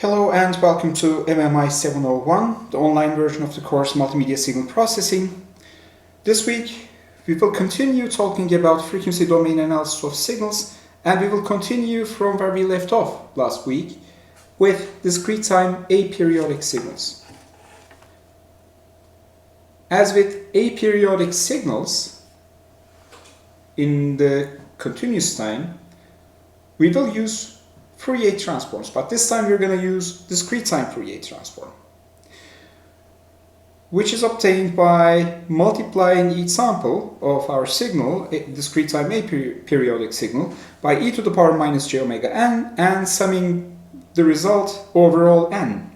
Hello and welcome to MMI701, the online version of the course Multimedia Signal Processing. This week we will continue talking about frequency domain analysis of signals, and we will continue from where we left off last week with discrete time aperiodic signals. As with aperiodic signals, in the continuous time we will use Fourier transforms, but this time we're going to use discrete time Fourier transform, which is obtained by multiplying each sample of our signal, a discrete time aperiodic signal, by e to the power minus j omega n and summing the result over all n.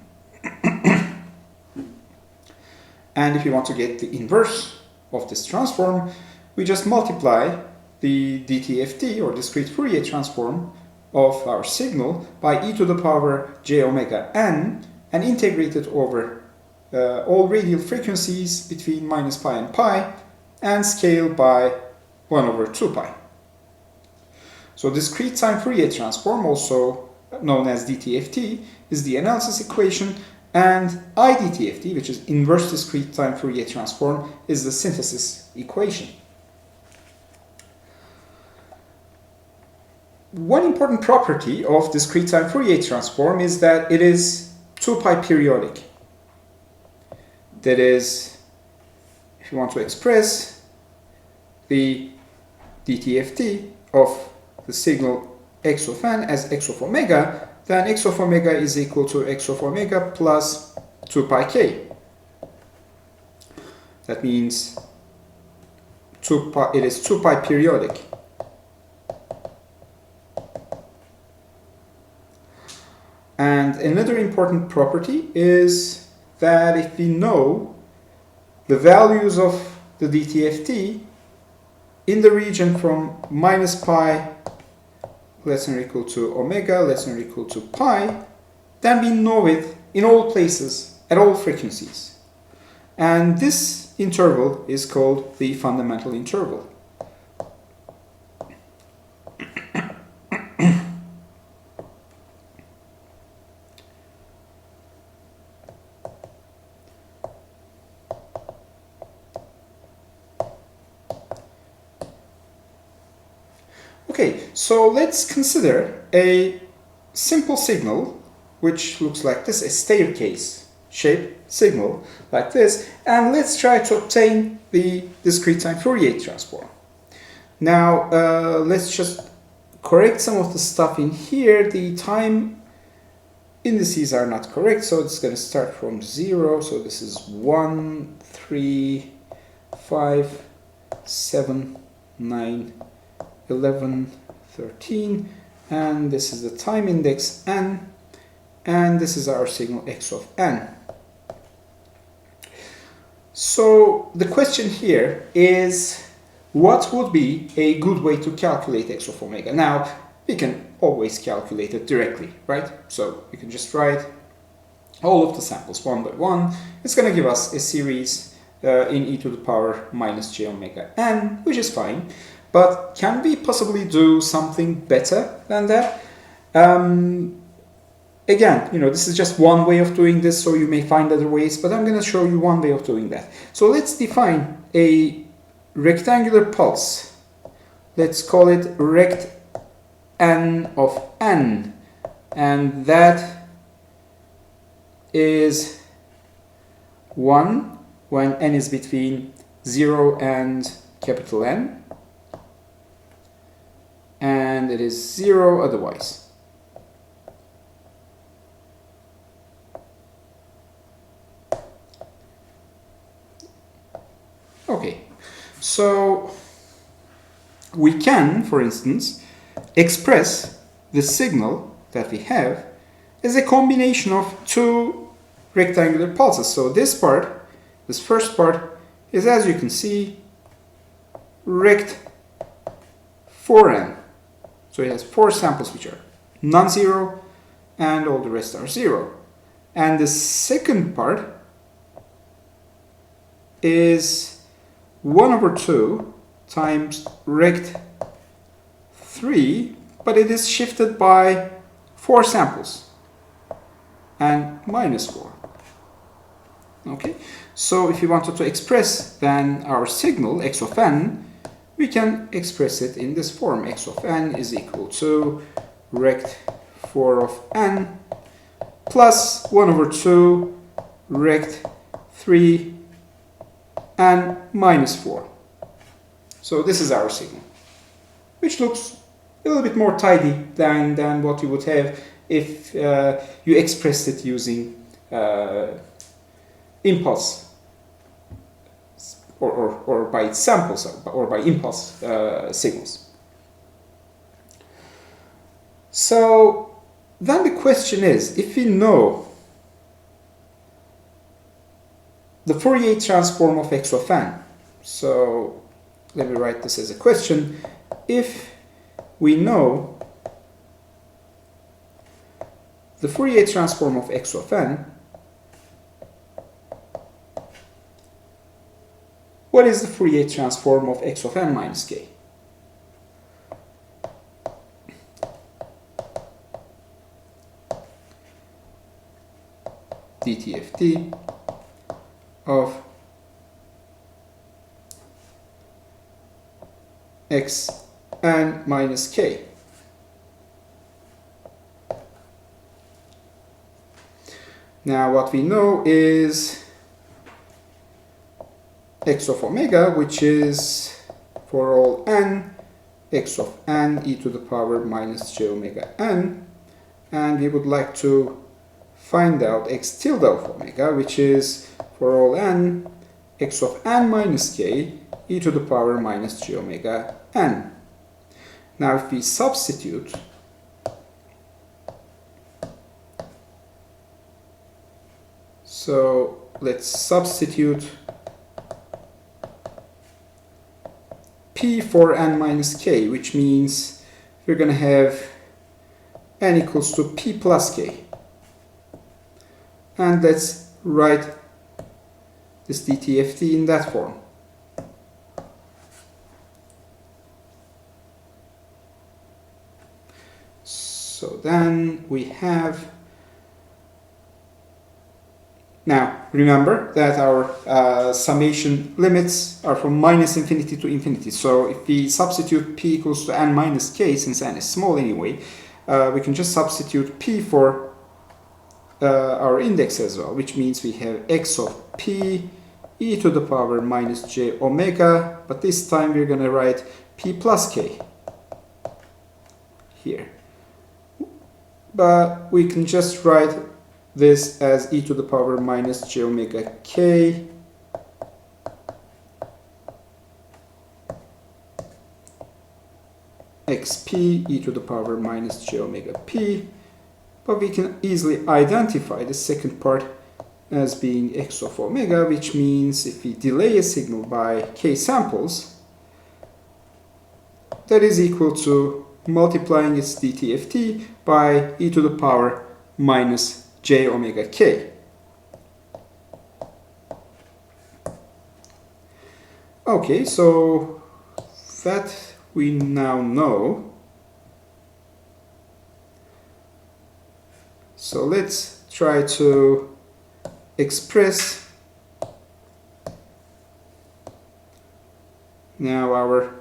And if you want to get the inverse of this transform, we just multiply the DTFT, or discrete Fourier transform, of our signal by e to the power j omega n and integrate it over all radial frequencies between minus pi and pi and scale by 1 over 2 pi. So discrete time Fourier transform, also known as DTFT, is the analysis equation, and IDTFT, which is inverse discrete time Fourier transform, is the synthesis equation. One important property of discrete time Fourier transform is that it is 2 pi periodic. That is, if you want to express the DTFT of the signal x of n as x of omega, then x of omega is equal to x of omega plus 2 pi k. That means it is 2 pi periodic. And another important property is that if we know the values of the DTFT in the region from minus pi less than or equal to omega less than or equal to pi, then we know it in all places at all frequencies. And this interval is called the fundamental interval. Okay, so let's consider a simple signal which looks like this, a staircase shaped signal like this, and let's try to obtain the discrete time Fourier transform. Now let's just correct some of the stuff in here. The time indices are not correct, so it's going to start from 0. So this is 1, 3, 5, 7, 9, 11, 13, and this is the time index n, and this is our signal x of n. So the question here is, what would be a good way to calculate x of omega? Now, we can always calculate it directly, right? So we can just write all of the samples one by one. It's going to give us a series in e to the power minus j omega n, which is fine. But can we possibly do something better than that? Again, this is just one way of doing this, so you may find other ways, but I'm going to show you one way of doing that. So let's define a rectangular pulse. Let's call it rect n of n, and that is 1 when n is between 0 and capital N, and it is 0 otherwise. Okay, so we can, for instance, express the signal that we have as a combination of two rectangular pulses. So this first part is, as you can see, rect 4n. So it has 4 samples which are non-zero, and all the rest are 0. And the second part is 1 over 2 times rect 3, but it is shifted by 4 samples. n minus 4. Okay, so if we wanted to express then our signal x of n, we can express it in this form. X of n is equal to rect 4 of n plus 1 over 2 rect 3 n minus 4. So this is our signal, which looks a little bit more tidy than what you would have if you expressed it using impulse or by samples or by impulse signals. So then the question is, if we know the Fourier transform of x of n, so let me write this as a question. If we know the Fourier transform of x of n, what is the Fourier transform of x of n minus k? dTft of x n minus k. Now what we know is x of omega, which is for all n, x of n e to the power minus j omega n, and we would like to find out x tilde of omega, which is for all n, x of n minus k e to the power minus j omega n. Now if we substitute so let's substitute p for n minus k, which means we're going to have n equals to p plus k. And let's write this dTft in that form. So then we have, now remember that our summation limits are from minus infinity to infinity. So if we substitute p equals to n minus k, since n is small anyway, we can just substitute p for our index as well, which means we have x of p e to the power minus j omega, but this time we're going to write p plus k here. But we can just write this as e to the power minus j omega k xp e to the power minus j omega p. But we can easily identify the second part as being x of omega, which means if we delay a signal by k samples, that is equal to multiplying its dTft by e to the power minus j omega k. Okay, so that we now know. So let's try to express now our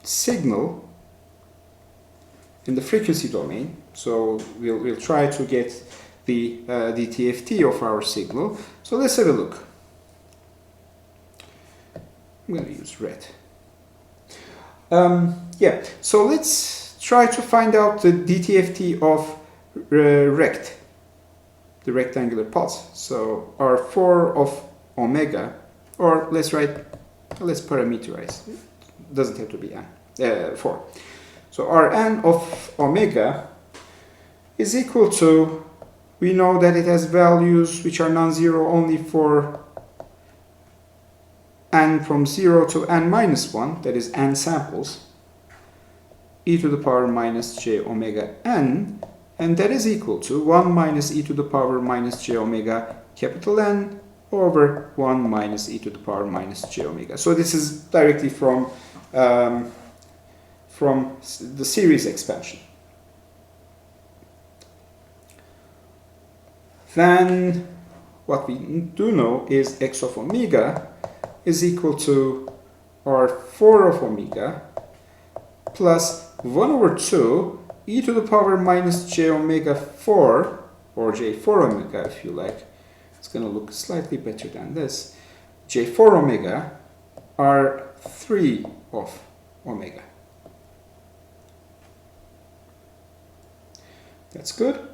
signal in the frequency domain. So we'll try to get the dTft of our signal. So let's have a look. I'm going to use red. Yeah, so let's try to find out the dTft of rect, the rectangular pulse. So our 4 of omega, or let's parameterize. It doesn't have to be n, 4. So our n of omega is equal to, we know that it has values which are non-zero only for n from 0 to n minus 1, that is n samples, e to the power minus j omega n, and that is equal to 1 minus e to the power minus j omega capital N over 1 minus e to the power minus j omega. So this is directly from the series expansion. then what we do know is x of omega is equal to R4 of omega plus 1 over 2 e to the power minus j omega 4, or j4 omega if you like. It's going to look slightly better than this. j4 omega R3 of omega. That's good.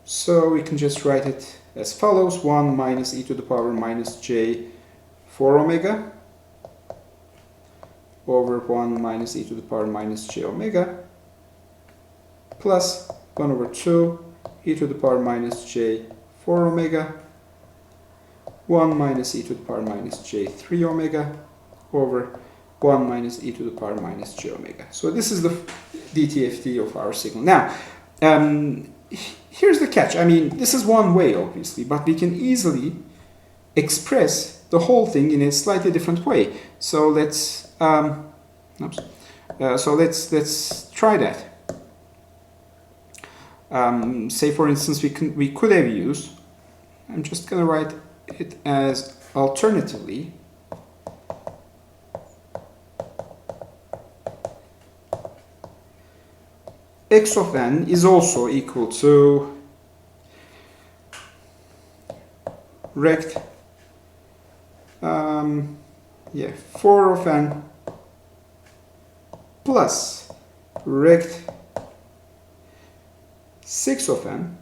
So we can just write it as follows: 1 minus e to the power minus j 4 omega over 1 minus e to the power minus j omega plus 1 over 2 e to the power minus j 4 omega 1 minus e to the power minus j 3 omega over 1 minus e to the power minus j omega. So this is the DTFT of our signal. Now, here's the catch. I mean, this is one way, obviously, but we can easily express the whole thing in a slightly different way. So let's let's try that. Say, for instance, we could have used. I'm just going to write it as alternatively. X of n is also equal to rect 4 of n plus rect 6 of n,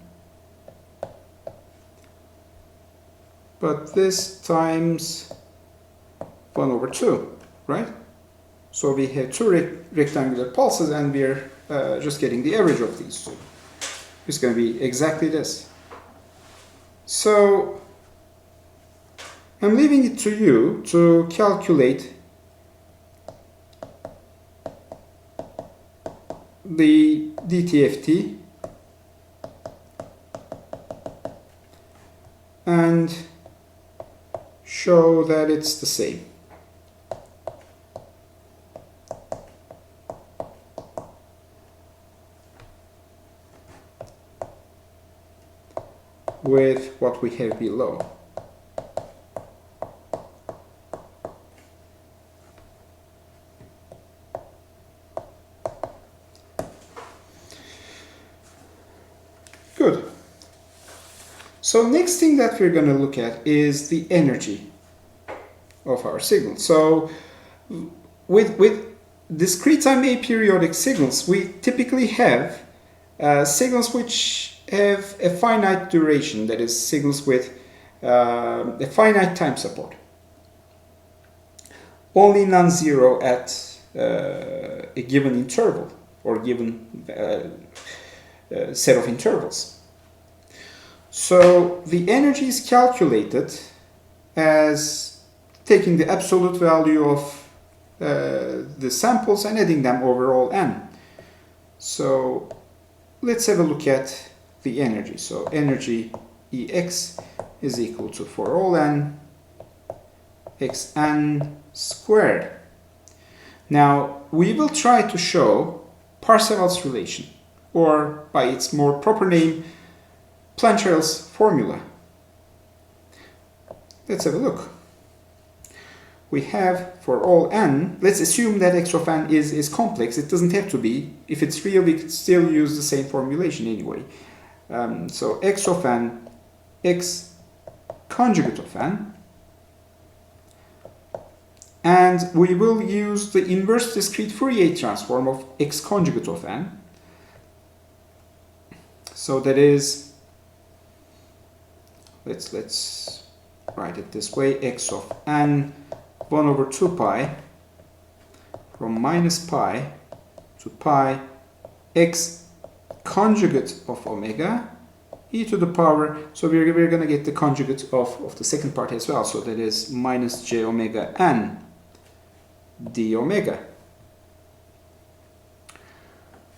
but this times 1 over 2, right? So we have two rectangular pulses and we're just getting the average of these two. It's going to be exactly this. So I'm leaving it to you to calculate the DTFT and show that it's the same. With what we have below. Good. So next thing that we're going to look at is the energy of our signal. So with discrete time aperiodic signals, we typically have signals which have a finite duration, that is, signals with a finite time support. Only non-zero at a given interval or given set of intervals. So the energy is calculated as taking the absolute value of the samples and adding them over all n. So let's have a look at the energy. So energy Ex is equal to, for all n, xn squared. Now we will try to show Parseval's relation, or by its more proper name, Plancherel's formula. Let's have a look. We have, for all n, let's assume that x of n is complex. It doesn't have to be. If it's real, we could still use the same formulation anyway. So x of n, x conjugate of n, and we will use the inverse discrete Fourier transform of x conjugate of n. So that is, let's write it this way: x of n 1 over 2 pi from minus pi to pi x conjugate of omega e to the power, so we're going to get the conjugate of the second part as well, so that is minus j omega n d omega.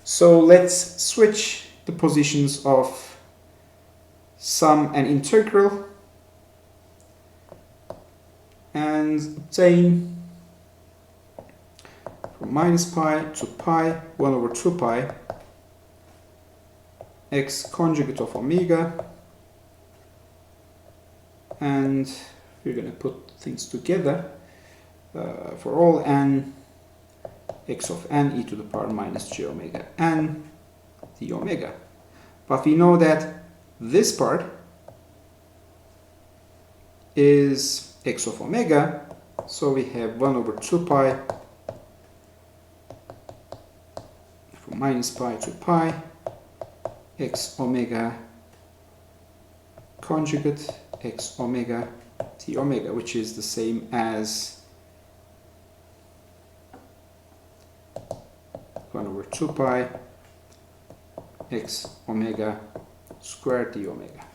So let's switch the positions of sum and integral and obtain from minus pi to pi 1 over 2 pi x conjugate of omega and we're going to put things together for all n x of n e to the power minus j omega n d omega. But we know that this part is x of omega, so we have 1 over 2 pi from minus pi to pi x omega conjugate x omega t omega, which is the same as 1 over 2 pi x omega squared d omega.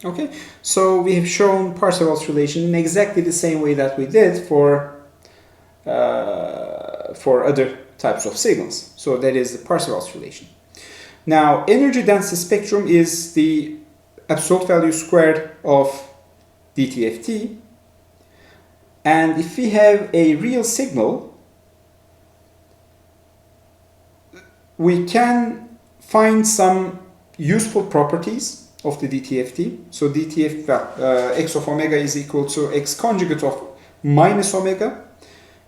Okay, so we have shown Parseval's relation in exactly the same way that we did for other types of signals. So that is the Parseval's relation. Now, energy density spectrum is the absolute value squared of dTft. And if we have a real signal, we can find some useful properties of the dTft. So dTft, x of omega is equal to x conjugate of minus omega.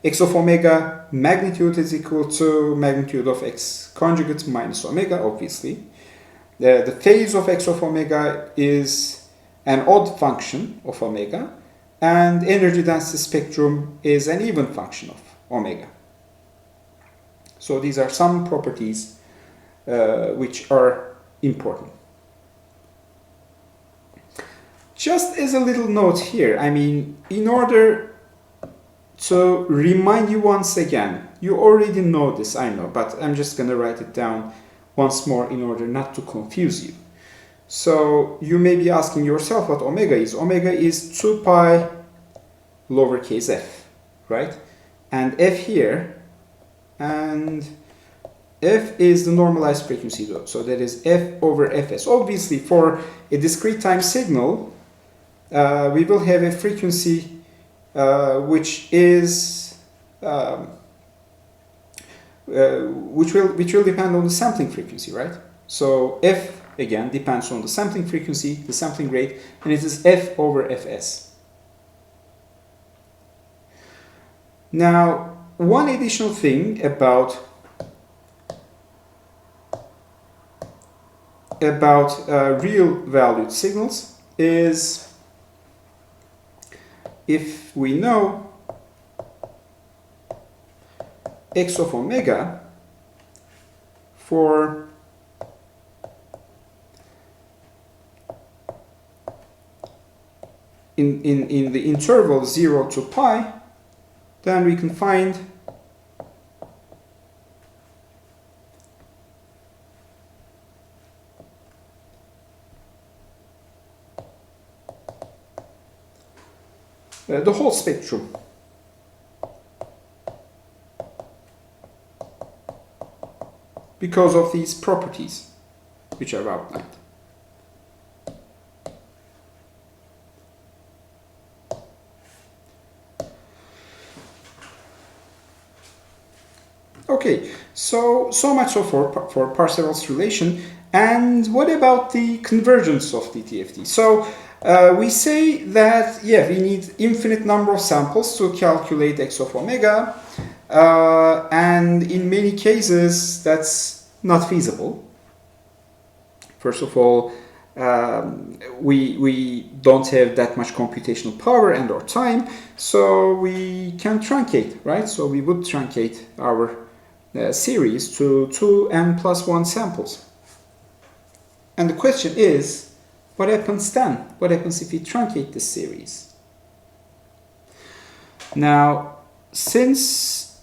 X of omega magnitude is equal to magnitude of x conjugate minus omega, obviously. The phase of x of omega is an odd function of omega, and energy density spectrum is an even function of omega. So these are some properties which are important. Just as a little note here, I mean, in order to remind you once again, you already know this, I know, but I'm just going to write it down once more in order not to confuse you. So you may be asking yourself what omega is. Omega is 2 pi lowercase f, right? And f here, and f is the normalized frequency, so that is f over fs. Obviously, for a discrete time signal, we will have a frequency which is which will depend on the sampling frequency, right? So f again depends on the sampling frequency, the sampling rate, and it is f over fs. Now, one additional thing about real valued signals is, if we know x of omega for in the interval 0 to pi, then we can find the whole spectrum. Because of these properties which I've outlined. Okay, so much so for Parseval's relation. And what about the convergence of dTft? So we say that, yeah, we need infinite number of samples to calculate x of omega. And in many cases, that's not feasible. First of all, we don't have that much computational power and or time, so we can truncate, right? So we would truncate our series to 2n plus 1 samples. And the question is, what happens then? What happens if we truncate this series? Now, since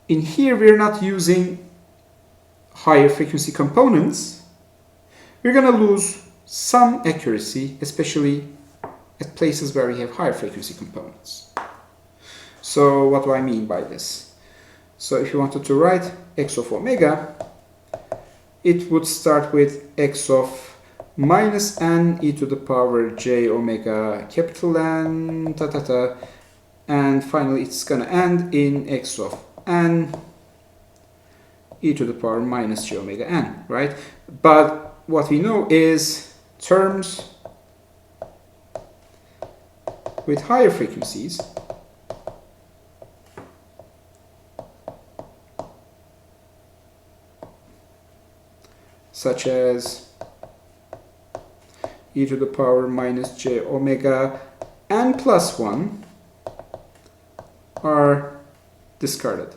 in here we're not using higher frequency components, we're going to lose some accuracy, especially at places where we have higher frequency components. So what do I mean by this? So if you wanted to write x of omega, it would start with x of minus n e to the power j omega capital N, and finally it's going to end in x of n e to the power minus j omega n, right? But what we know is terms with higher frequencies such as e to the power minus j omega n plus 1 are discarded.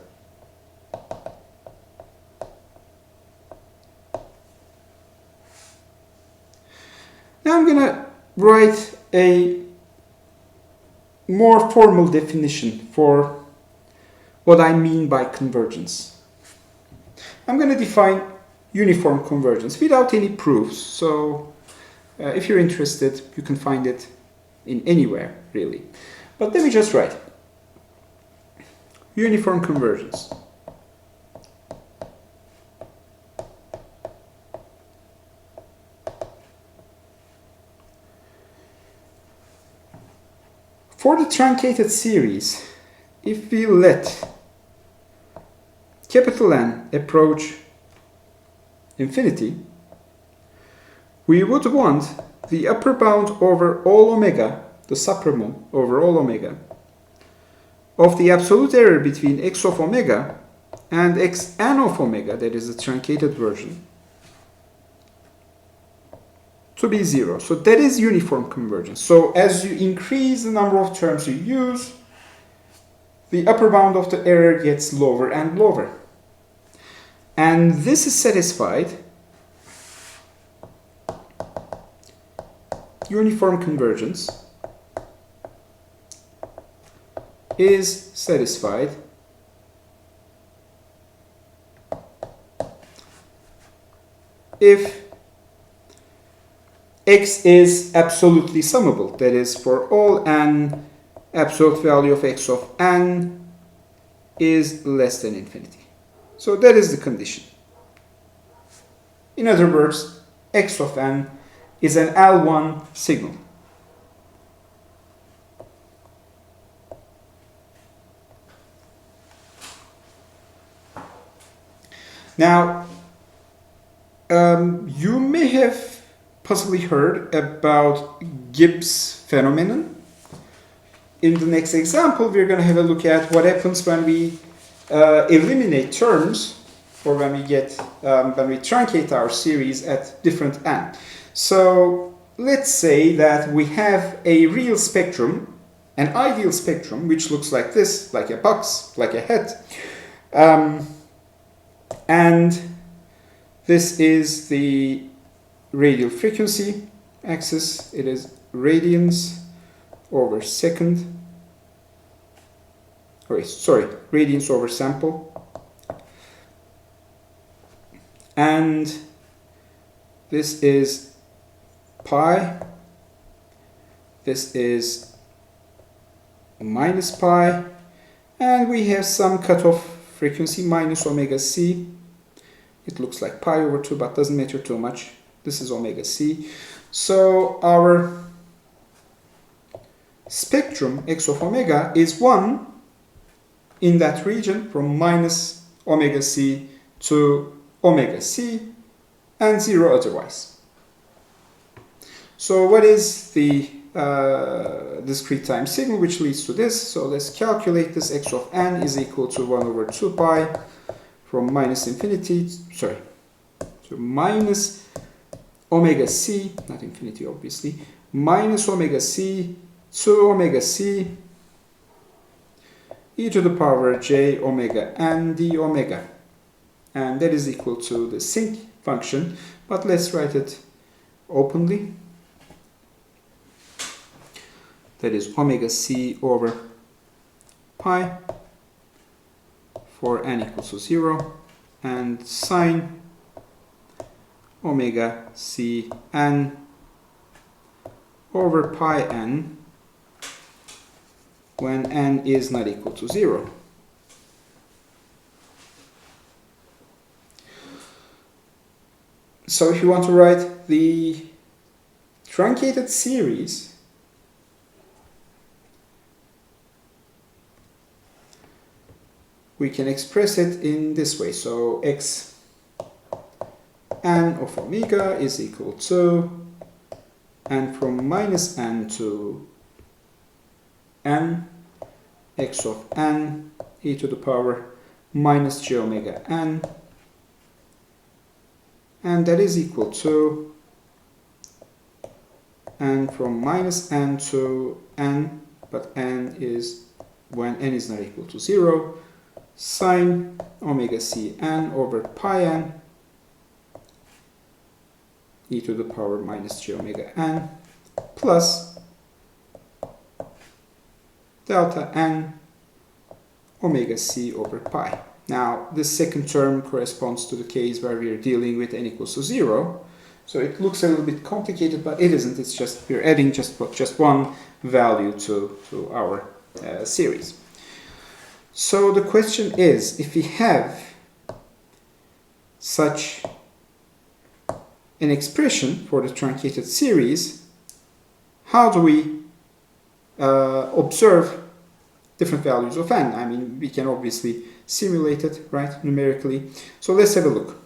Now I'm going to write a more formal definition for what I mean by convergence. I'm going to define uniform convergence without any proofs, so if you're interested, you can find it in anywhere, really. But let me just write uniform convergence. For the truncated series, if we let capital N approach infinity, we would want the upper bound over all omega, the supremum over all omega, of the absolute error between x of omega and xn of omega, that is the truncated version, to be 0. So that is uniform convergence. So as you increase the number of terms you use, the upper bound of the error gets lower and lower. And this is satisfied. Uniform convergence is satisfied if x is absolutely summable, that is, for all n, absolute value of x of n is less than infinity. So that is the condition. In other words, x of n is an L1 signal. Now, you may have possibly heard about Gibbs phenomenon. In the next example, we're going to have a look at what happens when we eliminate terms, or when we truncate our series at different n. So let's say that we have a real spectrum, an ideal spectrum, which looks like this, like a box, like a head, and this is the radial frequency axis. It is radians over second, radians over sample, and this is pi, this is minus pi, and we have some cutoff frequency minus omega c. It looks like pi over 2, but doesn't matter too much. This is omega c. So our spectrum x of omega is 1 in that region, from minus omega c to omega c, and 0 otherwise. So what is the discrete time signal which leads to this? So let's calculate this. X of n is equal to 1 over 2 pi from minus infinity, to minus omega c, not infinity obviously, minus omega c to omega c e to the power j omega n d omega. And that is equal to the sinc function, but let's write it openly. That is omega c over pi for n equals to 0, and sine omega c n over pi n when n is not equal to 0. So if you want to write the truncated series, we can express it in this way. So x n of omega is equal to n from minus n to n x of n e to the power minus j omega n, and that is equal to n from minus n to n, but n is when n is not equal to 0, sine omega c n over pi n e to the power minus j omega n plus delta n omega c over pi. Now, this second term corresponds to the case where we are dealing with n equals to 0. So it looks a little bit complicated, but it isn't. It's just we're adding just one value to our series. So the question is, if we have such an expression for the truncated series, how do we observe different values of n? I mean, we can obviously simulate it, right, numerically. So let's have a look.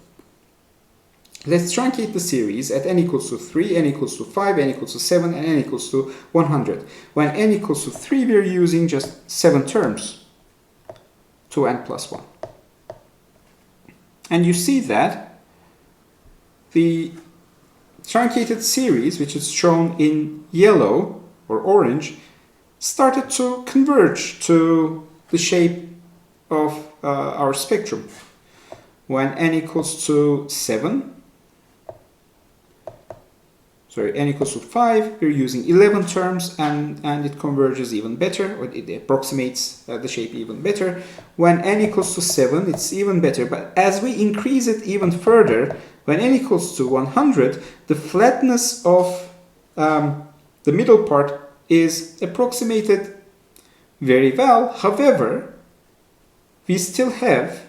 Let's truncate the series at n equals to 3, n equals to 5, n equals to 7, and n equals to 100. When n equals to 3, we're using just 7 terms, 2n plus 1. And you see that the truncated series, which is shown in yellow or orange, started to converge to the shape of our spectrum. When n equals to 7, n equals to 5, we're using 11 terms, and it converges even better, or it approximates the shape even better. When n equals to 7, it's even better, but as we increase it even further, when n equals to 100, the flatness of the middle part is approximated very well. However, we still have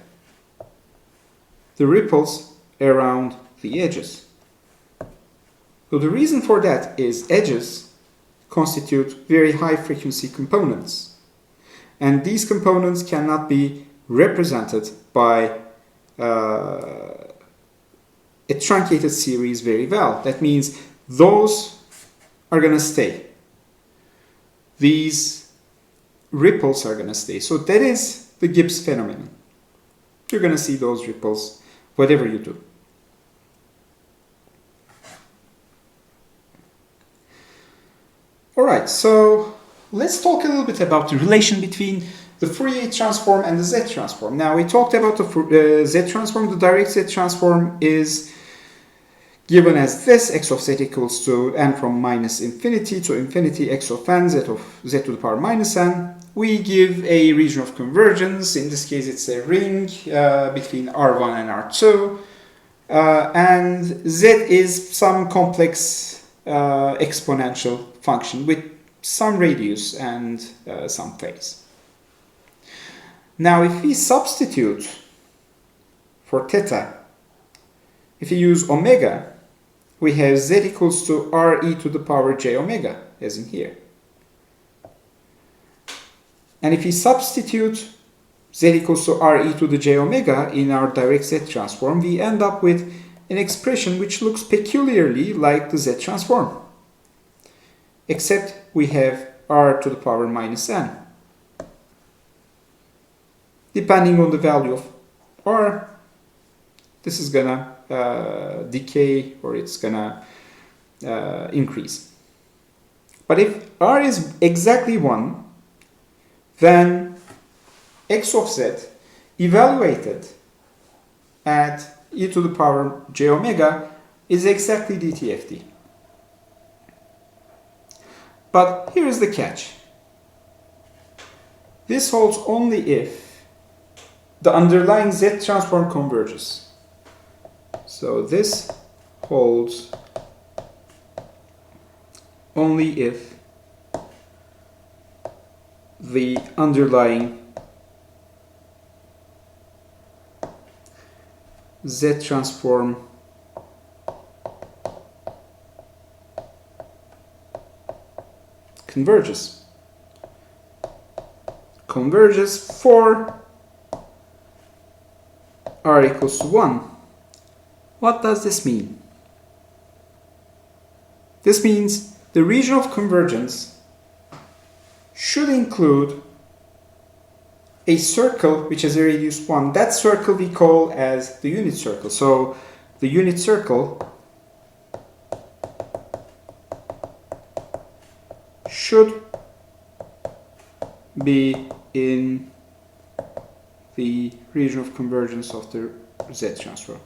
the ripples around the edges. So the reason for that is edges constitute very high frequency components, and these components cannot be represented by a truncated series very well. That means those are going to stay. These ripples are going to stay. So that is the Gibbs phenomenon. You're going to see those ripples whatever you do. Alright, so let's talk a little bit about the relation between the Fourier transform and the Z transform. Now, we talked about the Z transform. The direct Z transform is given as this: x of z equals to n from minus infinity to infinity x of n, z of z to the power minus n. We give a region of convergence. In this case, it's a ring between R1 and R2. And z is some complex exponential function with some radius and some phase. Now, if we substitute for theta, if we use omega, we have z equals to r e to the power j omega, as in here. And if we substitute z equals to r e to the j omega in our direct z transform, we end up with an expression which looks peculiarly like the z transform, except we have r to the power minus n. Depending on the value of r, this is gonna decay, or it's gonna increase. But if r is exactly 1, then x of z evaluated at e to the power j omega is exactly dtft. But here is the catch. This holds only if the underlying z transform converges. So this holds only if the underlying z transform converges for r equals to 1. What does this mean? This means the region of convergence should include a circle which has a radius 1. That circle we call as the unit circle. So the unit circle should be in the region of convergence of the Z transform.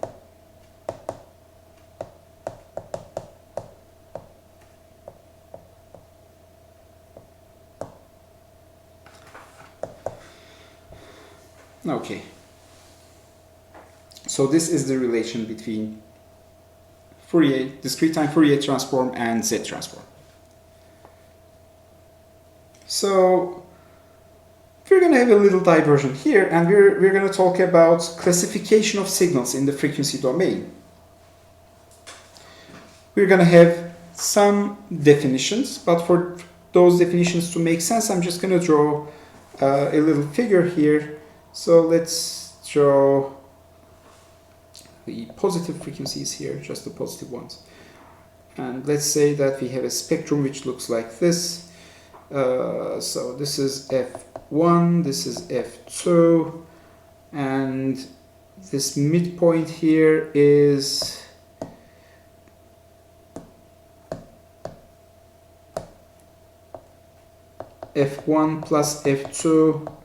Okay, so this is the relation between discrete time Fourier transform and Z transform. So we're going to have a little diversion here, and we're going to talk about classification of signals in the frequency domain. We're going to have some definitions, but for those definitions to make sense, I'm just going to draw a little figure here. So let's draw the positive frequencies here, just the positive ones. And let's say that we have a spectrum which looks like this. So this is F1, this is F2, and this midpoint here is F1 plus F2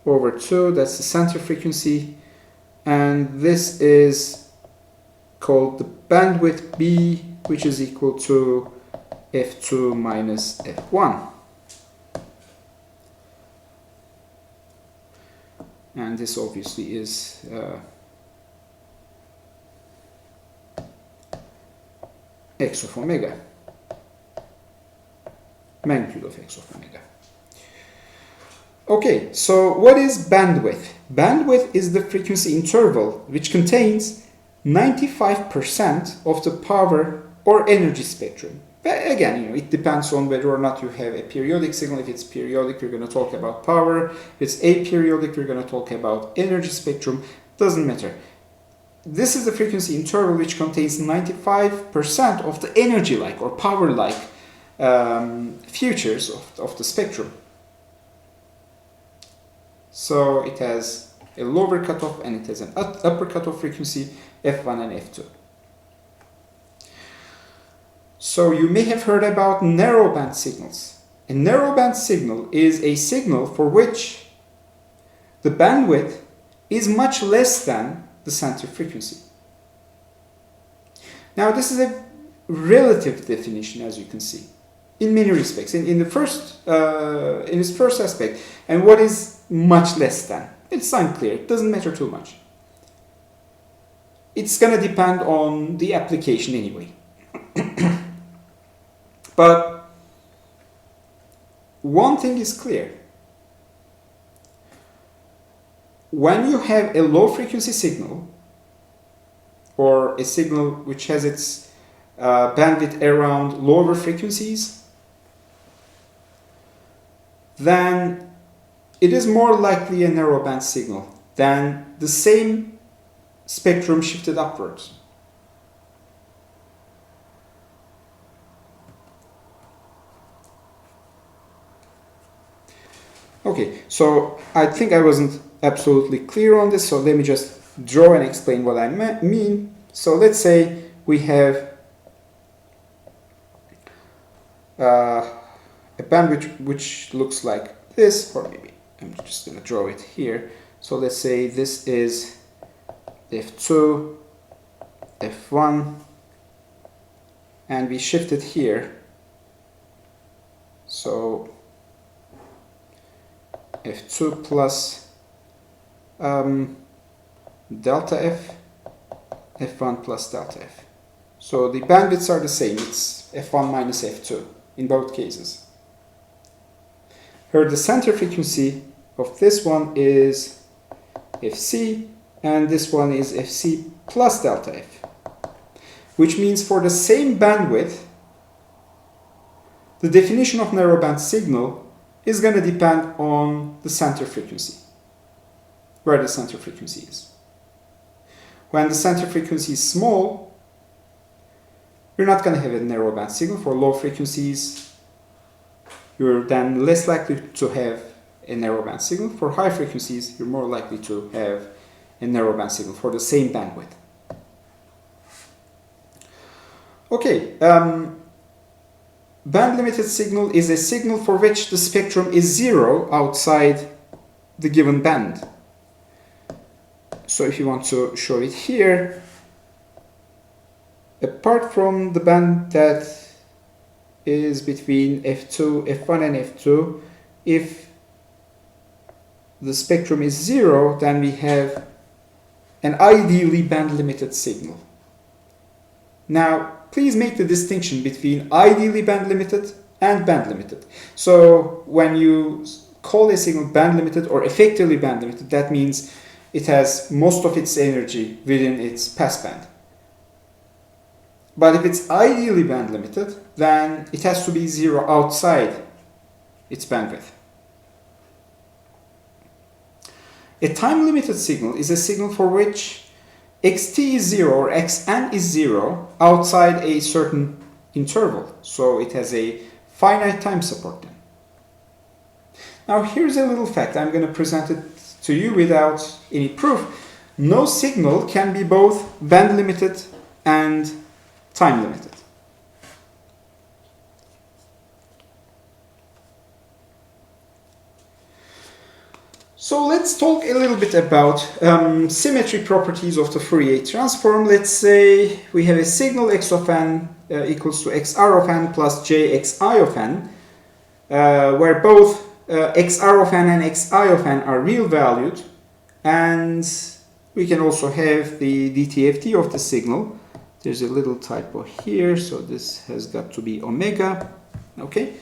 over 2, that's the center frequency, and this is called the bandwidth B, which is equal to F2 minus F1. And this obviously is x of omega, magnitude of x of omega. Okay, so what is bandwidth? Bandwidth is the frequency interval which contains 95% of the power or energy spectrum. But again, it depends on whether or not you have a periodic signal. If it's periodic, we're going to talk about power. If it's aperiodic, we're going to talk about energy spectrum. Doesn't matter. This is the frequency interval which contains 95% of the energy-like or power-like features of the spectrum. So it has a lower cutoff and it has an upper cutoff frequency, F1 and F2. So you may have heard about narrowband signals. A narrowband signal is a signal for which the bandwidth is much less than the center frequency. Now this is a relative definition, as you can see, in many respects. In its first aspect, and what is much less than? It's unclear. It doesn't matter too much. It's going to depend on the application anyway. But one thing is clear. When you have a low frequency signal, or a signal which has its bandwidth around lower frequencies, then it is more likely a narrowband signal than the same spectrum shifted upwards. Okay, so I think I wasn't absolutely clear on this, so let me just draw and explain what I mean. So let's say we have a bandwidth which looks like this, or maybe I'm just going to draw it here. So let's say this is F2, F1, and we shift it here. So F2 plus delta F, F1 plus delta F. So the bandwidths are the same. It's F1 minus F2 in both cases. Here the center frequency of this one is Fc, and this one is Fc plus delta F, which means for the same bandwidth, the definition of narrowband signal is going to depend on the center frequency, where the center frequency is. when the center frequency is small, you're not going to have a narrowband signal. For low frequencies, you're then less likely to have a narrowband signal. For high frequencies, you're more likely to have a narrowband signal for the same bandwidth. Okay, band-limited signal is a signal for which the spectrum is zero outside the given band. So if you want to show it here, apart from the band that is between F1 and F2, if the spectrum is zero, then we have an ideally band-limited signal. Now, please make the distinction between ideally band-limited and band-limited. So when you call a signal band-limited or effectively band-limited, that means it has most of its energy within its passband. But if it's ideally band-limited, then it has to be zero outside its bandwidth. A time-limited signal is a signal for which xt is 0 or xn is 0 outside a certain interval. So it has a finite time support then. Now here's a little fact. I'm going to present it to you without any proof. No signal can be both band-limited and time-limited. So let's talk a little bit about symmetry properties of the Fourier transform. Let's say we have a signal x of n equals to xr of n plus jxi of n, where both xr of n and xi of n are real valued, and we can also have the DTFT of the signal. There's a little typo here, so this has got to be omega, okay?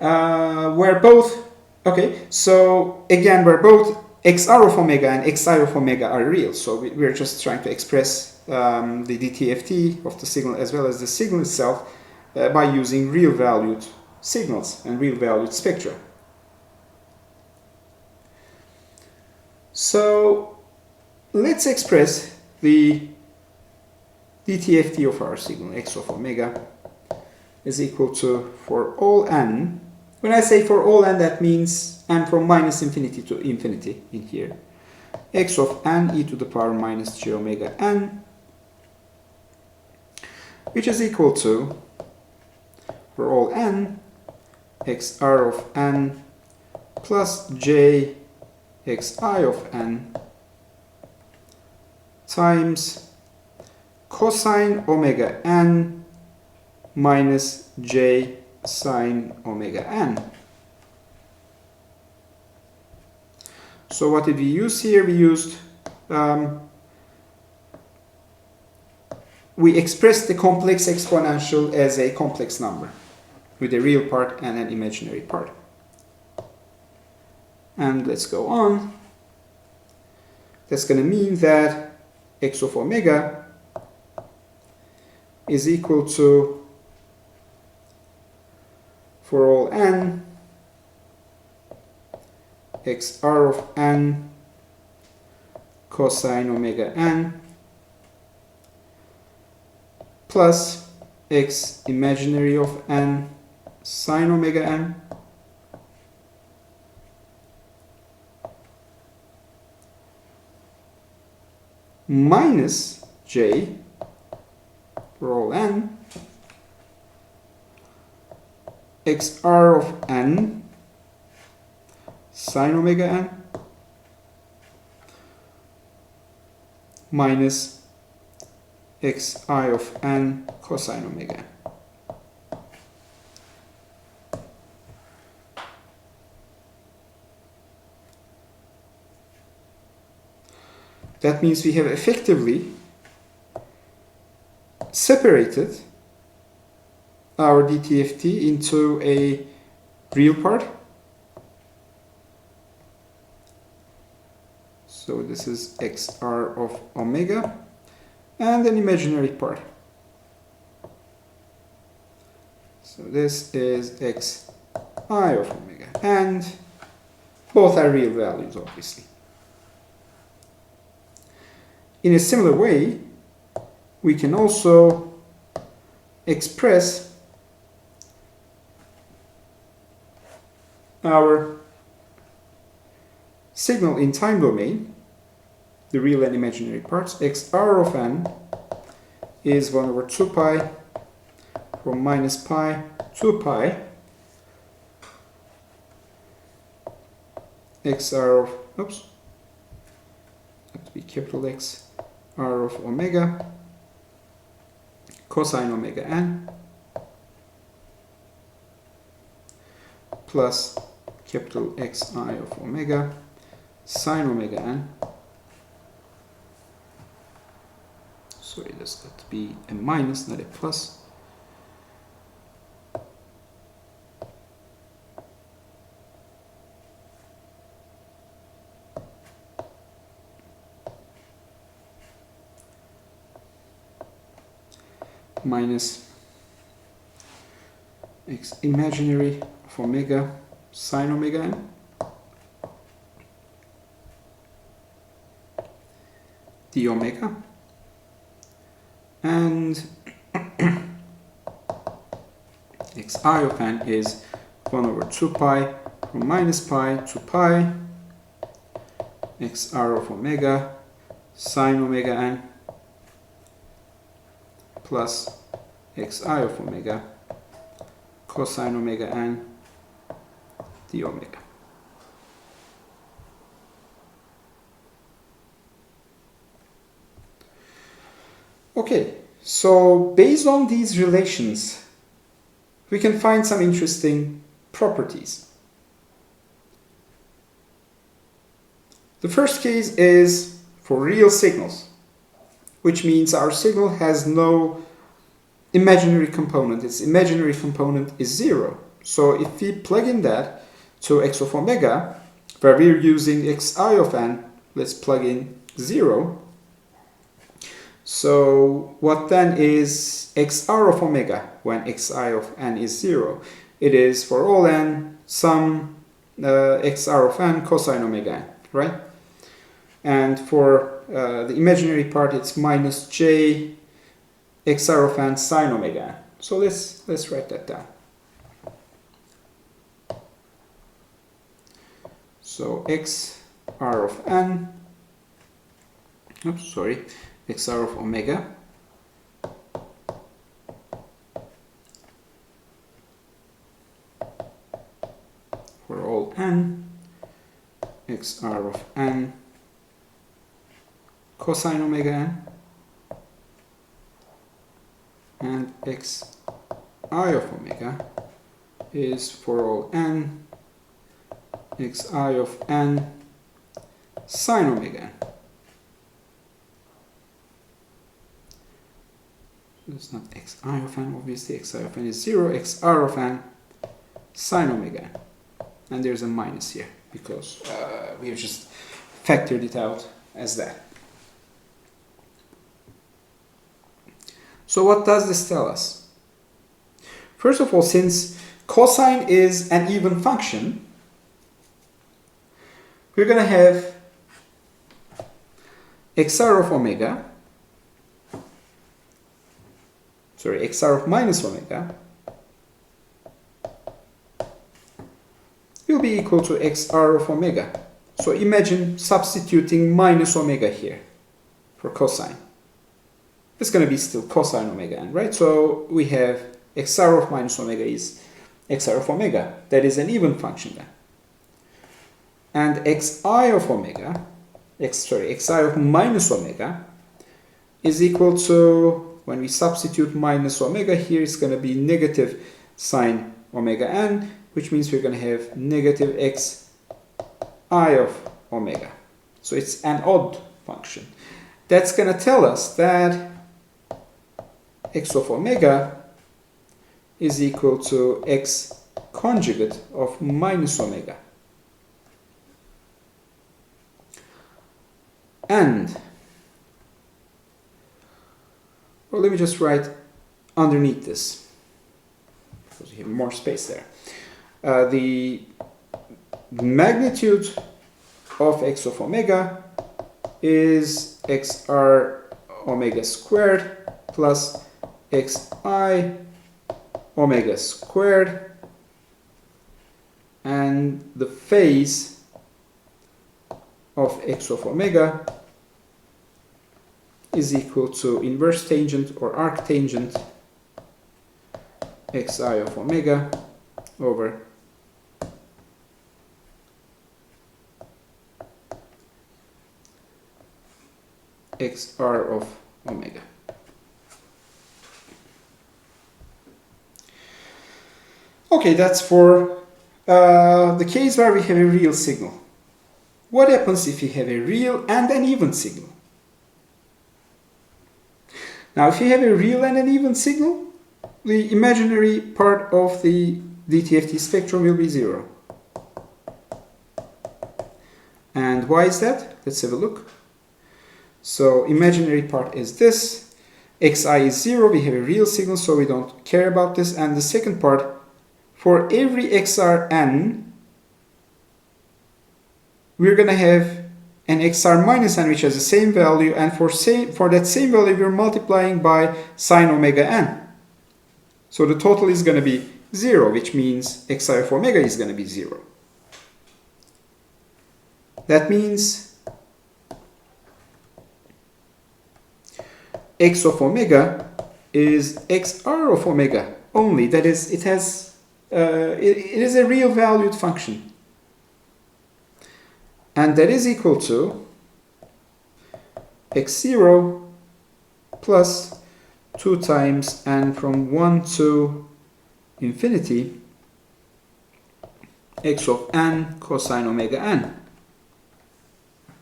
Where both, okay, so again, where both xr of omega and xi of omega are real. So we're just trying to express the DTFT of the signal as well as the signal itself by using real valued signals and real valued spectra. So let's express the DTFT of our signal x of omega is equal to, for all n, when I say for all n, that means n from minus infinity to infinity in here, x of n e to the power minus j omega n, which is equal to, for all n, xr of n plus j xi of n times cosine omega n minus j sine omega n. So what did we use here? We used, we expressed the complex exponential as a complex number with a real part and an imaginary part. And let's go on. That's going to mean that x of omega is equal to, for all n, xr of n cosine omega n plus x imaginary of n sine omega n minus j, for all n, xr of n sine omega n minus xi of n cosine omega n. That means we have effectively separated our DTFT into a real part. So this is xr of omega and an imaginary part. So this is xi of omega, and both are real values, obviously. in a similar way, we can also express our signal in time domain, the real and imaginary parts. xr of n is 1 over 2 pi from minus pi to pi xr of, oops, have to be capital X, r of omega cosine omega n plus capital Xi of omega sine omega n. Sorry, that's got to be a minus, not a plus. Minus x imaginary of omega sine omega n d omega, and xi of n is 1 over 2 pi from minus pi to pi xr of omega sine omega n plus xi of omega cosine omega n d omega. Okay, so based on these relations, we can find some interesting properties. The first case is for real signals, which means our signal has no imaginary component. Its imaginary component is 0. So if we plug in that to x of omega, where we're using xi of n, let's plug in 0. So what then is xr of omega when xi of n is 0? It is for all n some xr of n cosine omega n, right? And for the imaginary part, it's minus j xr of n sine omega n. So let's write that down. So xr of n, oops, sorry, xr of omega for all n, xr of n cosine omega n, and xi of omega is for all n, xi of n sine omega n. It's not xi of n, obviously xi of n is 0, xr of n sine omega n. And there's a minus here because we have just factored it out as that. So what does this tell us? First of all, since cosine is an even function, we're going to have xr of omega, sorry, xr of minus omega will be equal to xr of omega. So imagine substituting minus omega here for cosine. It's going to be still cosine omega n, right? So we have xr of minus omega is xr of omega. That is an even function then. And xi of omega, xi of minus omega is equal to, when we substitute minus omega here, it's going to be negative sine omega n, which means we're going to have negative xi of omega. So it's an odd function. That's going to tell us that x of omega is equal to x conjugate of minus omega. And, well, let me just write underneath this, because we have more space there. The magnitude of x of omega is xr omega squared plus xi omega squared, and the phase of x of omega is equal to inverse tangent or arctangent xi of omega over xr of omega. Okay, that's for the case where we have a real signal. What happens if you have a real and an even signal? Now, if you have a real and an even signal, the imaginary part of the DTFT spectrum will be 0. And why is that? Let's have a look. So, imaginary part is this. Xi is 0, we have a real signal, so we don't care about this. And the second part, for every xrn, we're going to have an xr minus n which has the same value, and for that same value we're multiplying by sine omega n. So the total is going to be 0, which means xi of omega is going to be 0. That means x of omega is xr of omega only. That is, it is a real valued function. And that is equal to x0 plus 2 times n from 1 to infinity x of n cosine omega n.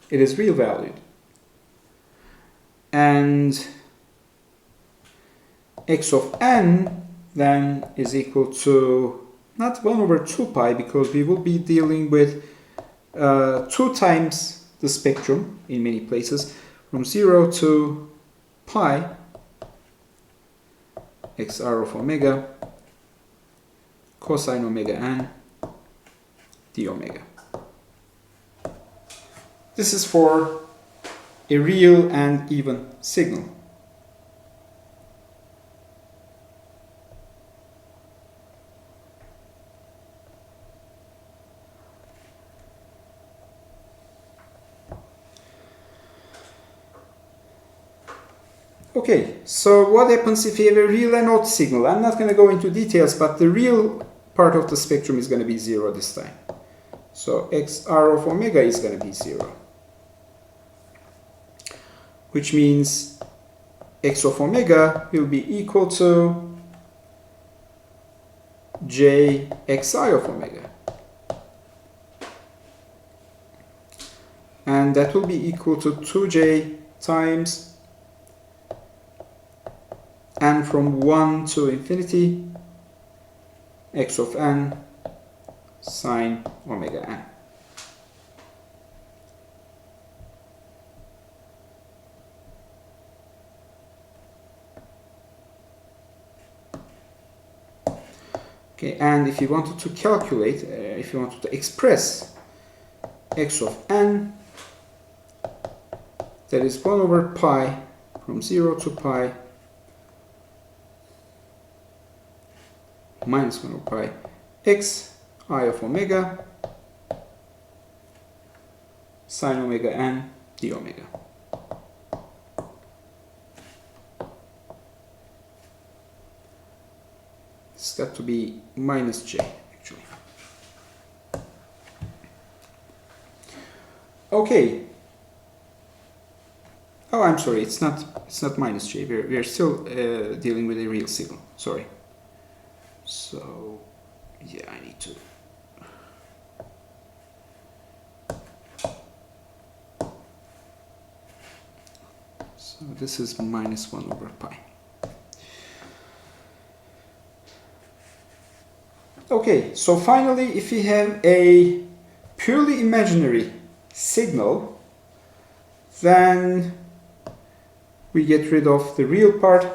It is real valued. And x of n then is equal to not 1 over 2 pi, because we will be dealing with 2 times the spectrum in many places, from 0 to pi xr of omega cosine omega n d omega. This is for a real and even signal. Okay, so what happens if you have a real and odd signal? I'm not going to go into details, but the real part of the spectrum is going to be 0 this time. So xr of omega is going to be 0. Which means x of omega will be equal to j xi of omega. And that will be equal to 2j times n from 1 to infinity x of n sine omega n. Okay, and if you wanted to calculate, if you wanted to express x of n, that is 1 over pi from 0 to pi minus 1 over pi x I of omega sine omega n d omega. It's got to be minus j actually. Okay. Oh, I'm sorry. It's not minus j. We're still dealing with a real signal. Sorry. So yeah, I need to. So this is minus 1 over pi. Okay, so finally, if we have a purely imaginary signal, then we get rid of the real part.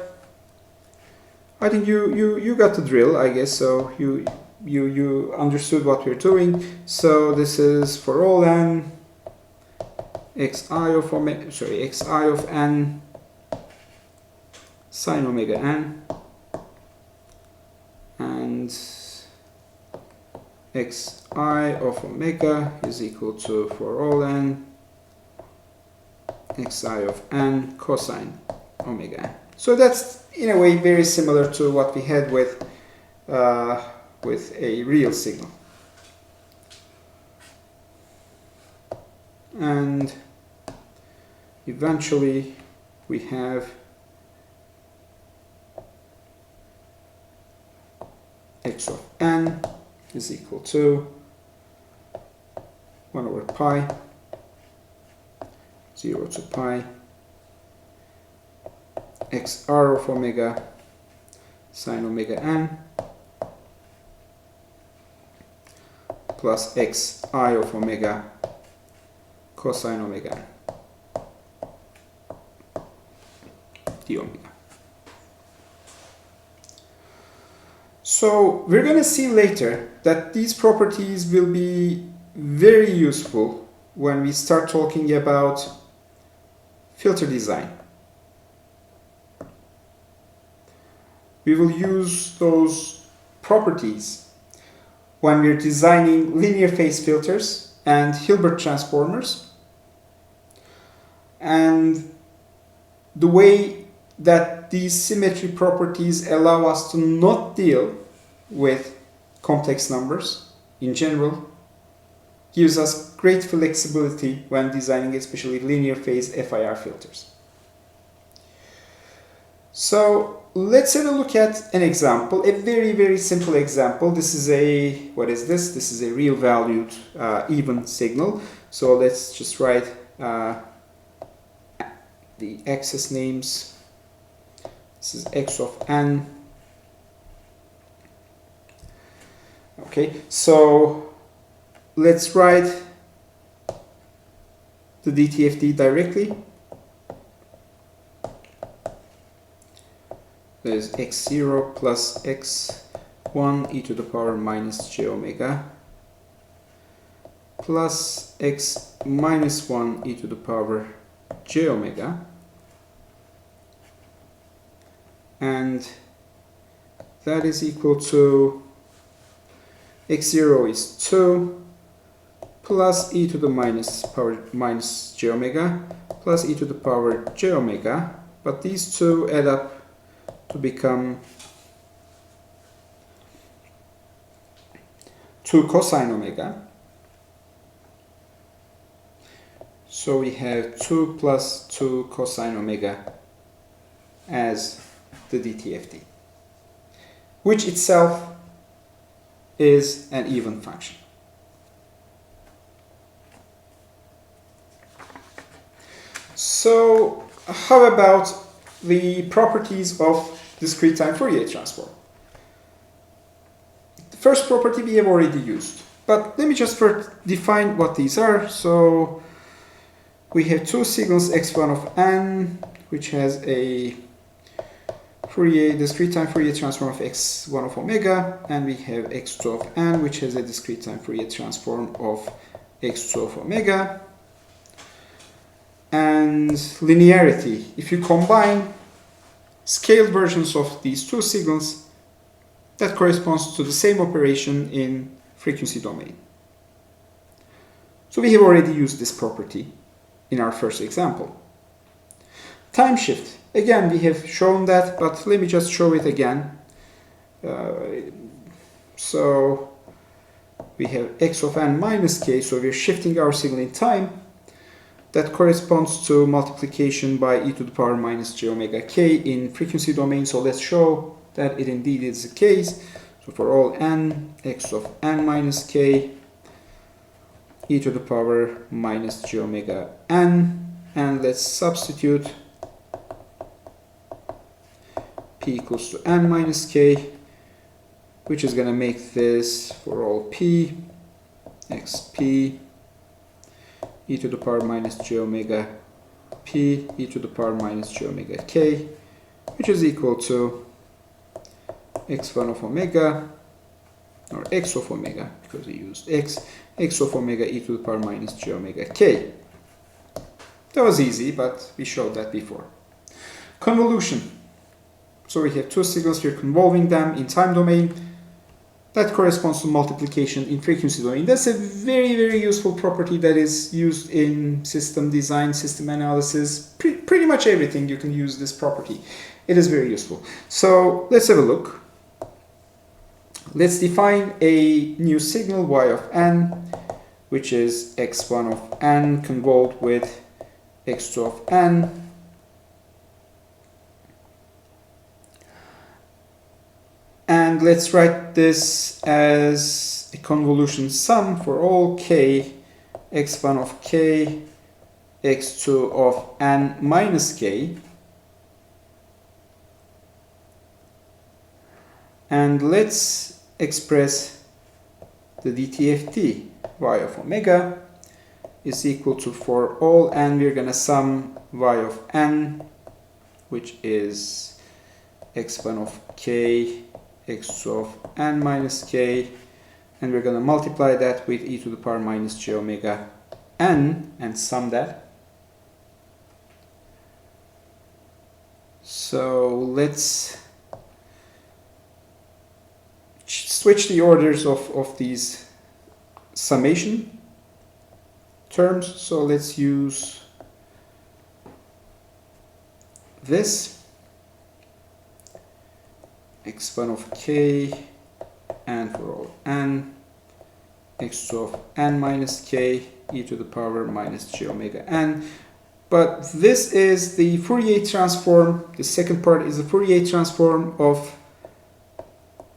I think you got the drill, I guess. So you understood what we're doing. So this is for all n xi of omega, sorry, xi of n sine omega n, and xi of omega is equal to, for all n, xi of n cosine omega n. So that's in a way very similar to what we had with a real signal. And eventually we have x of n is equal to 1 over pi, 0 to pi, xr of omega sine omega n plus xi of omega cosine omega n d omega. So we're going to see later that these properties will be very useful when we start talking about filter design. We will use those properties when we're designing linear phase filters and Hilbert transformers, and the way that these symmetry properties allow us to not deal with complex numbers in general gives us great flexibility when designing especially linear phase FIR filters. So let's have a look at an example, a very simple example. This is a, what is this? This is a real valued even signal. So let's just write the axis names. This is x of n. Okay, so let's write the DTFT directly. There's x0 plus x1 e to the power minus j omega plus x minus 1 e to the power j omega, and that is equal to x0 is 2 plus e to the minus power minus j omega plus e to the power j omega, but these two add up to become 2 cosine omega. So we have 2 plus 2 cosine omega as the DTFT, which itself is an even function. So how about the properties of discrete time Fourier transform? The first property we have already used, but let me just first define what these are. So we have two signals x1 of n, which has a discrete time Fourier transform of x1 of omega, and we have x2 of n, which has a discrete time Fourier transform of x2 of omega. And linearity, if you combine scaled versions of these two signals, that corresponds to the same operation in frequency domain. So we have already used this property in our first example. Time shift, again we have shown that, but let me just show it again. So we have x of n minus k, so we're shifting our signal in time. That corresponds to multiplication by e to the power minus j omega k in frequency domain. So let's show that it indeed is the case. So for all n, x of n minus k, e to the power minus j omega n, and let's substitute p equals to n minus k, which is going to make this for all p, xp, e to the power minus j omega p e to the power minus j omega k, which is equal to x1 of omega, or x of omega, because we used x of omega e to the power minus j omega k. That was easy, but we showed that before. Convolution. So we have two signals, we're convolving them in time domain. That corresponds to multiplication in frequency domain. That's a very, very useful property that is used in system design, system analysis. Pretty much everything you can use this property. It is very useful. So let's have a look. Let's define a new signal y of n, which is x1 of n convolved with x2 of n. And let's write this as a convolution sum for all k, x1 of k, x2 of n minus k. And let's express the dTFT y of omega is equal to, for all n, we're going to sum y of n, which is x1 of k, x2 of n minus k, and we're going to multiply that with e to the power minus j omega n and sum that. So let's switch the orders of these summation terms. So let's use this x1 of k and for all n, x2 of n minus k, e to the power minus j omega n. But this is the Fourier transform. The second part is the Fourier transform of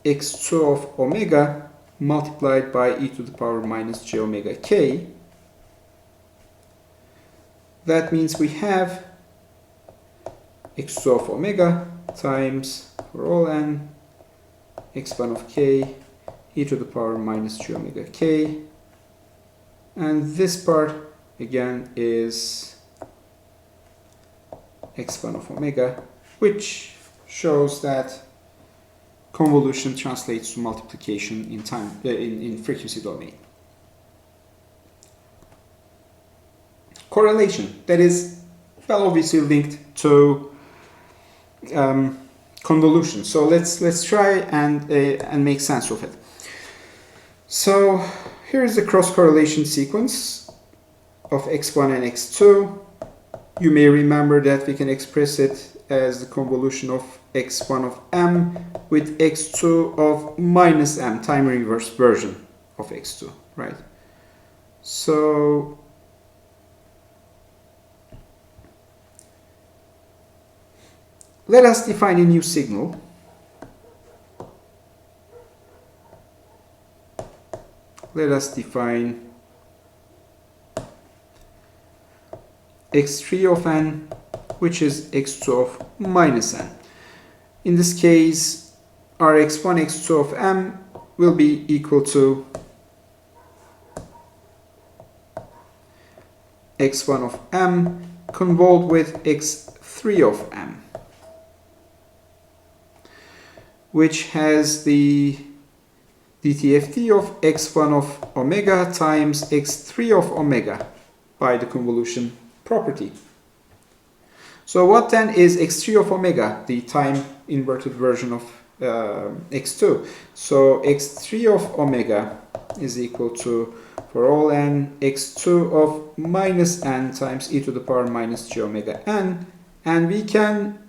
x2 of omega multiplied by e to the power minus j omega k. That means we have x2 of omega times, for all n, x1 of k, e to the power minus j omega k. And this part again is x1 of omega, which shows that convolution translates to multiplication in time in frequency domain. Correlation, that is, well, obviously linked to convolution. So let's try and make sense of it. So here is the cross correlation sequence of x1 and x2. You may remember that we can express it as the convolution of x1 of m with x2 of minus m, time reverse version of x2, right? So let us define a new signal. Let us define x3 of n, which is x2 of minus n. In this case, our x1, x2 of m will be equal to x1 of m convolved with x3 of m, which has the dTFT of x1 of omega times x3 of omega by the convolution property. So what then is x3 of omega, the time inverted version of x2? So x3 of omega is equal to, for all n, x2 of minus n times e to the power minus j omega n, and we can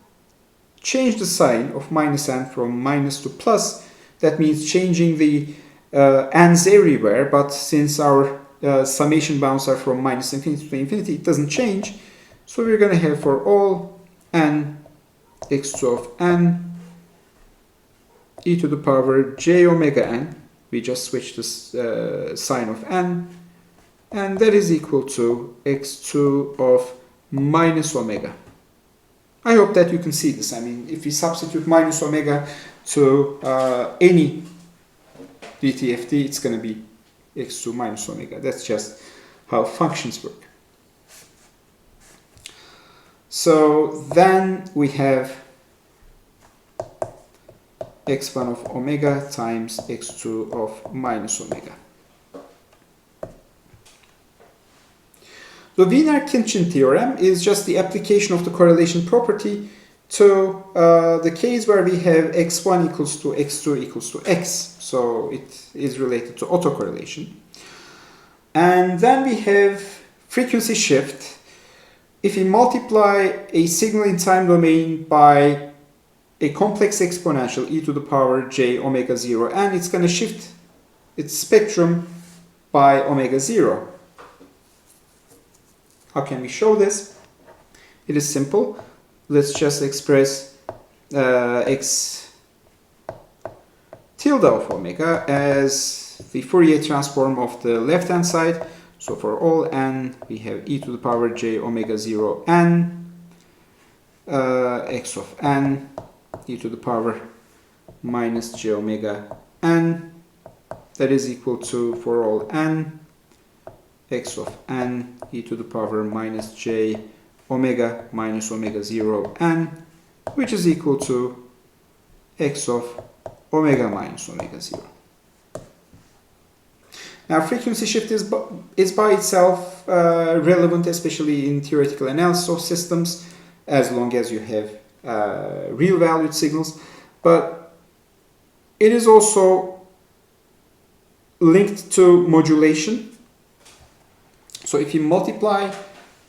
change the sign of minus n from minus to plus. That means changing the n's everywhere, but since our summation bounds are from minus infinity to infinity, it doesn't change. So we're going to have, for all n, x2 of n, e to the power j omega n. We just switch the sign of n, and that is equal to x2 of minus omega. I hope that you can see this. I mean, if we substitute minus omega to any dTFT, it's going to be x2 minus omega. That's just how functions work. So then we have x1 of omega times x2 of minus omega. The Wiener-Khinchin theorem is just the application of the correlation property to the case where we have x1 equals to x2 equals to x. So it is related to autocorrelation. And then we have frequency shift. If we multiply a signal in time domain by a complex exponential e to the power j omega 0, and it's going to shift its spectrum by omega 0. How can we show this? It is simple. Let's just express x tilde of omega as the Fourier transform of the left hand side. So for all n we have e to the power j omega 0 n x of n e to the power minus j omega n, that is equal to, for all n, x of n e to the power minus j omega minus omega 0 n, which is equal to x of omega minus omega 0. Now frequency shift is by itself relevant, especially in theoretical analysis of systems, as long as you have real valued signals, but it is also linked to modulation. So if you multiply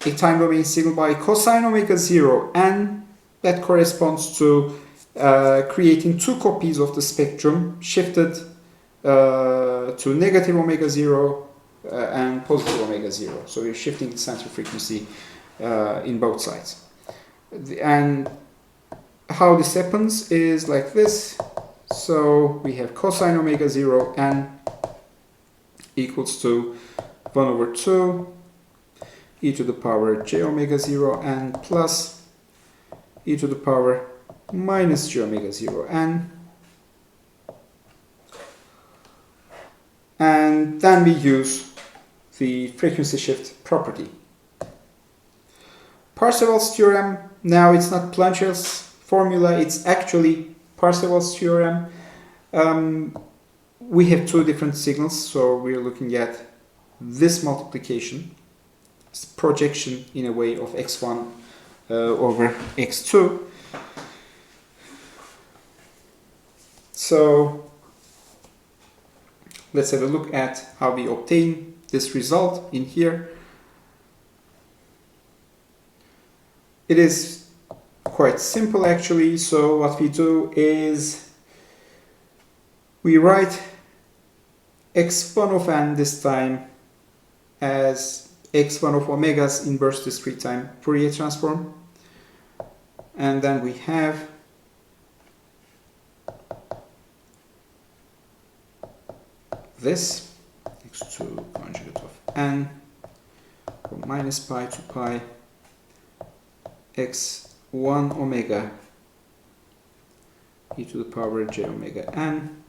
a time domain signal by cosine omega 0 n, that corresponds to creating two copies of the spectrum shifted to negative omega 0 and positive omega 0. So we're shifting the center frequency in both sides. And how this happens is like this. So we have cosine omega 0 n equals to 1 over 2 e to the power j omega 0 n plus e to the power minus j omega 0 n. And then we use the frequency shift property. Parseval's theorem, now it's not Plancher's formula, it's actually Parseval's theorem. We have two different signals, so we're looking at this multiplication, this projection in a way of x1 over x2. So let's have a look at how we obtain this result in here. It is quite simple actually. So what we do is we write x1 of n this time as x1 of omega's inverse discrete time Fourier transform, and then we have this x2 conjugate of n from minus pi to pi x1 omega e to the power j omega n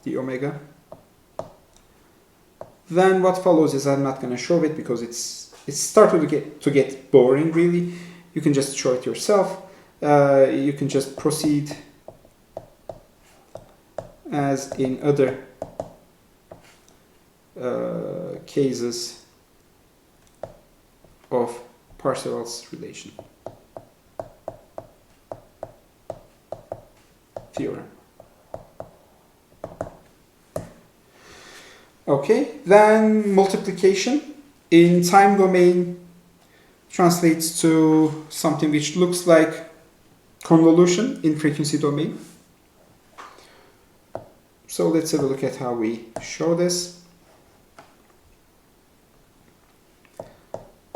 d omega. Then what follows is, I'm not going to show it because it's started to get boring really. You can just show it yourself. You can just proceed as in other cases of Parseval's relation theorem. Okay, then multiplication in time domain translates to something which looks like convolution in frequency domain. So let's have a look at how we show this.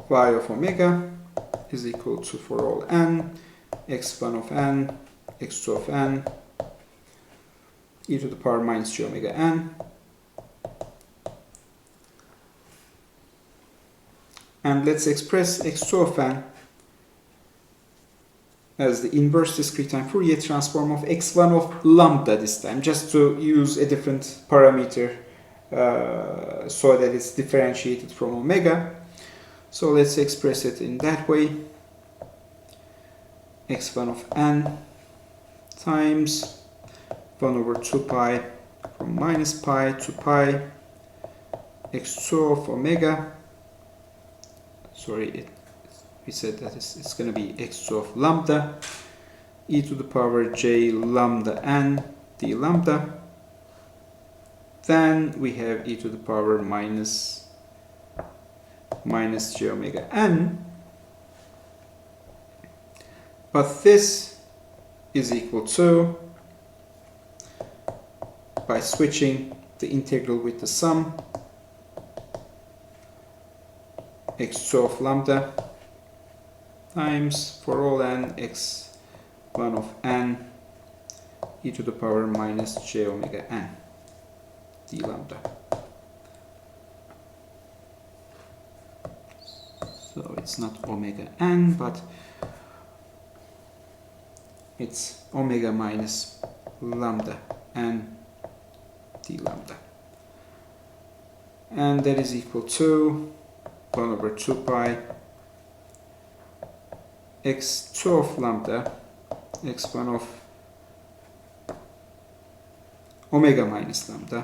Y of omega is equal to, for all n, x1 of n, x2 of n, e to the power minus j omega n. And let's express x2 of n as the inverse discrete time Fourier transform of x1 of lambda this time, just to use a different parameter so that it's differentiated from omega. So let's express it in that way. x1 of n times 1 over 2 pi from minus pi to pi x2 of omega sorry, we said that it's going to be x of lambda e to the power j lambda n d lambda. Then we have e to the power minus j omega n. But this is equal to, by switching the integral with the sum, x2 of lambda times for all n x1 of n e to the power minus j omega n d lambda. So it's not omega n, but it's omega minus lambda n d lambda. And that is equal to 1 over 2 pi x2 of lambda x1 of omega minus lambda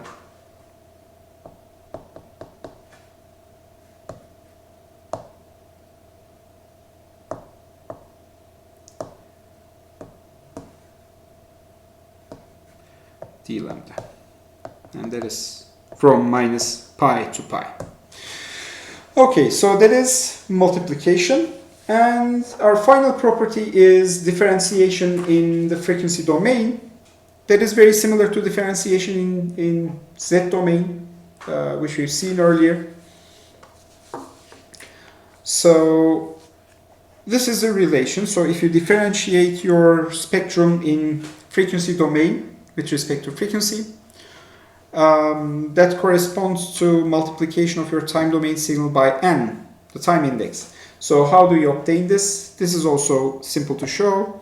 d lambda, and that is from minus pi to pi. Okay, so that is multiplication, and our final property is differentiation in the frequency domain. That is very similar to differentiation in Z domain, which we've seen earlier. So this is a relation. So if you differentiate your spectrum in frequency domain with respect to frequency, that corresponds to multiplication of your time domain signal by n, the time index. So how do you obtain this? This is also simple to show.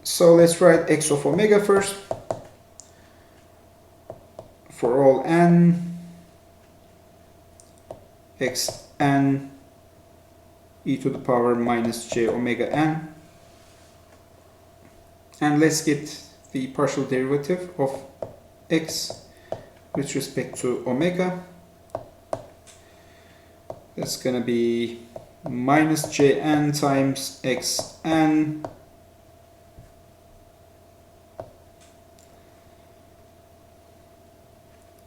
So let's write x of omega first. For all n, xn e to the power minus j omega n. And let's get the partial derivative of x with respect to omega. That's going to be minus jn times xn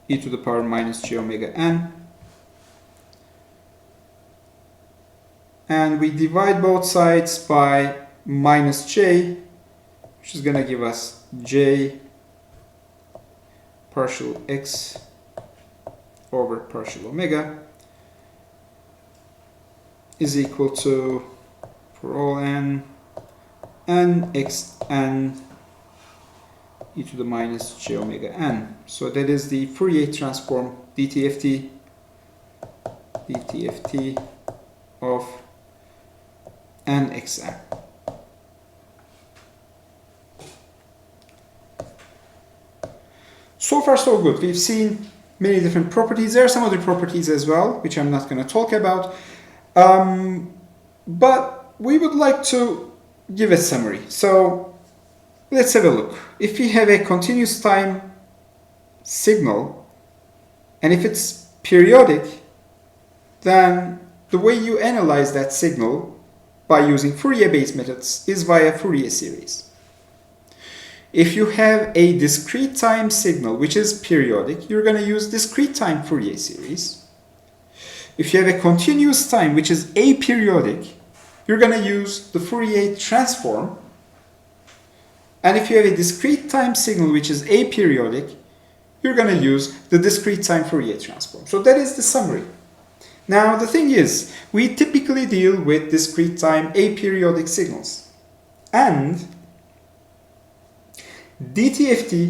e to the power minus j omega n. And we divide both sides by minus j, which is going to give us j partial x over partial omega is equal to, for all n, xn e to the minus j omega n. So that is the Fourier transform DTFT of nxn. So far so good. We've seen many different properties. There are some other properties as well, which I'm not going to talk about. But we would like to give a summary. So let's have a look. If we have a continuous time signal, and if it's periodic, then the way you analyze that signal by using Fourier-based methods is via Fourier series. If you have a discrete time signal which is periodic, you're going to use discrete time Fourier series. If you have a continuous time which is aperiodic, you're going to use the Fourier transform. And if you have a discrete time signal which is aperiodic, you're going to use the discrete time Fourier transform. So that is the summary. Now the thing is, we typically deal with discrete time aperiodic signals. And DTFT